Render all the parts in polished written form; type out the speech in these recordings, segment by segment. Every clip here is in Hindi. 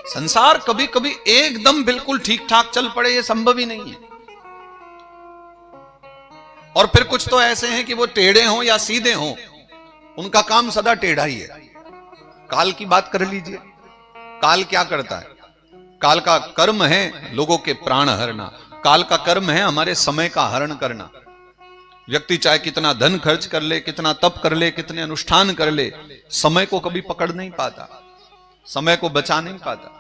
संसार कभी कभी एकदम बिल्कुल ठीक ठाक चल पड़े, ये संभव ही नहीं है। और फिर कुछ तो ऐसे हैं कि वो टेढ़े हों या सीधे हों, उनका काम सदा टेढ़ा ही है। काल की बात कर लीजिए, काल क्या करता है? काल का कर्म है लोगों के प्राण हरना, काल का कर्म है हमारे समय का हरण करना। व्यक्ति चाहे कितना धन खर्च कर ले, कितना तप कर ले, कितने अनुष्ठान कर ले, समय को कभी पकड़ नहीं पाता, समय को बचा नहीं पाता।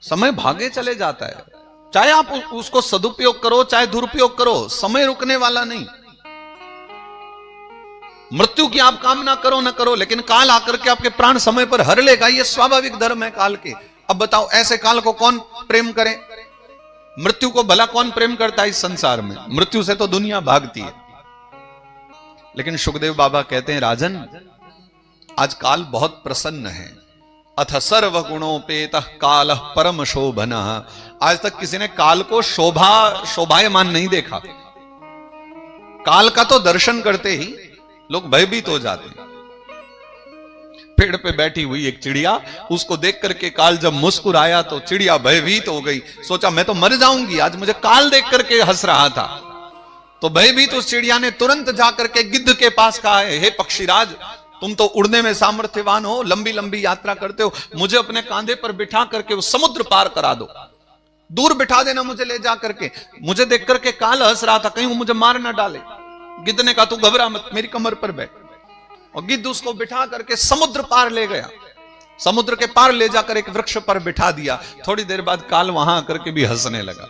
समय भागे चले जाता है, चाहे आप उसको सदुपयोग करो चाहे दुरुपयोग करो, समय रुकने वाला नहीं। मृत्यु की आप कामना करो ना करो, लेकिन काल आकर के आपके प्राण समय पर हर लेगा, ये स्वाभाविक धर्म है काल के। अब बताओ ऐसे काल को कौन प्रेम करे? मृत्यु को भला कौन प्रेम करता है इस संसार में? मृत्यु से तो दुनिया भागती है। लेकिन सुखदेव बाबा कहते हैं, राजन आज काल बहुत प्रसन्न है। अथ सर्व गुणोपेतः कालः परम शोभनः। आज तक किसी ने काल को शोभायमान नहीं देखा। काल का तो दर्शन करते ही लोग भयभीत हो जाते हैं। पेड़ पे बैठी हुई एक चिड़िया, उसको देख करके काल जब मुस्कुराया तो चिड़िया भयभीत हो गई, सोचा मैं तो मर जाऊंगी, आज मुझे काल देख करके हंस रहा था। तो भयभीत उस चिड़िया ने तुरंत जाकर के गिद्ध के पास कहा है, हे पक्षीराज, तुम तो उड़ने में सामर्थ्यवान हो, लंबी लंबी यात्रा करते हो, मुझे अपने कांधे पर बिठा करके वो समुद्र पार करा दो, दूर बिठा देना मुझे ले जा करके। मुझे देख करके काल हंस रहा था, कहीं वो मुझे मार ना डाले। गिद्ध ने कहा तू घबरा मत, मेरी कमर पर बैठ। और गिद्ध उसको बिठा करके समुद्र पार ले गया। समुद्र के पार ले जाकर एक वृक्ष पर बिठा दिया। थोड़ी देर बाद काल वहां आकर के भी हंसने लगा।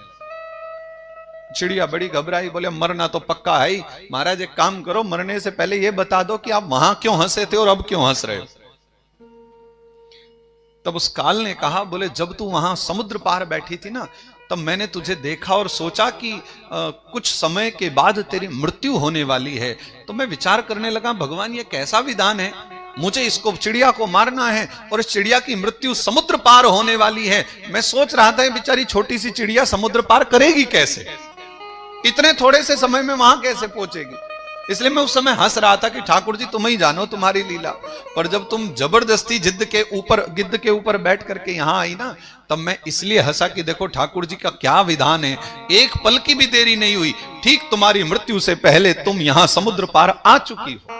चिड़िया बड़ी घबराई, बोले मरना तो पक्का है ही। महाराज एक काम करो, मरने से पहले यह बता दो कि आप वहां क्यों हंसे थे और अब क्यों हंस रहे हो। तब उस काल ने कहा, बोले जब तू वहां समुद्र पार बैठी थी ना, तब मैंने तुझे देखा और सोचा कि कुछ समय के बाद तेरी मृत्यु होने वाली है। तो मैं विचार करने लगा, भगवान ये कैसा विधान है, मुझे इसको चिड़िया को मारना है और इस चिड़िया की मृत्यु समुद्र पार होने वाली है। मैं सोच रहा था बेचारी छोटी सी चिड़िया समुद्र पार करेगी कैसे, इतने थोड़े से समय में वहां कैसे पहुंचेगी। इसलिए मैं उस समय हंस रहा था कि ठाकुर जी तुम ही जानो तुम्हारी लीला। पर जब तुम जबरदस्ती गिद्ध के ऊपर बैठ करके यहां आई ना, तब मैं इसलिए हंसा कि देखो ठाकुर जी का क्या विधान है, एक पल की भी देरी नहीं हुई, ठीक तुम्हारी मृत्यु से पहले तुम यहां समुद्र पार आ चुकी हो।